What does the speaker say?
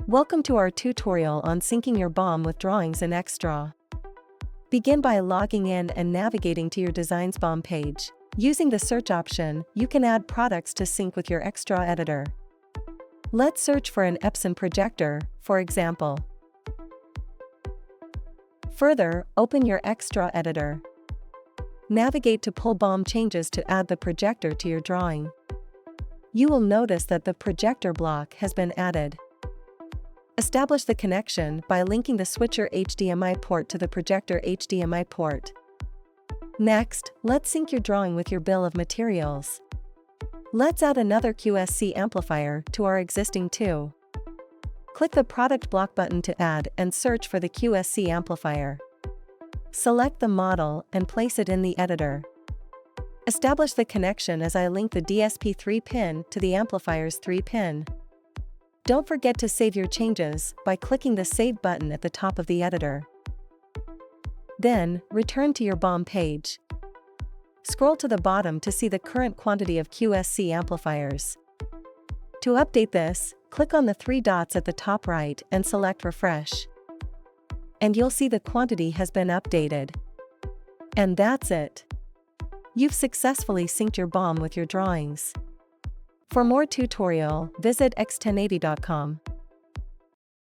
Welcome to our tutorial on syncing your BOM with drawings in Xdraw. Begin by logging in and navigating to your Designs BOM page. Using the search option, you can add products to sync with your Xdraw editor. Let's search for an Epson projector, for example. Further, open your Xdraw editor. Navigate to Pull BOM Changes to add the projector to your drawing. You will notice that the projector block has been added. Establish the connection by linking the switcher HDMI port to the projector HDMI port. Next, let's sync your drawing with your bill of materials. Let's add another QSC amplifier to our existing two. Click the Product Block button to add and search for the QSC amplifier. Select the model and place it in the editor. Establish the connection as I link the DSP3 pin to the amplifier's 3 pin. Don't forget to save your changes by clicking the Save button at the top of the editor. Then, return to your BOM page. Scroll to the bottom to see the current quantity of QSC amplifiers. To update this, click on the 3 dots at the top right and select Refresh. And you'll see the quantity has been updated. And that's it. You've successfully synced your BOM with your drawings. For more tutorial, visit x1080.com.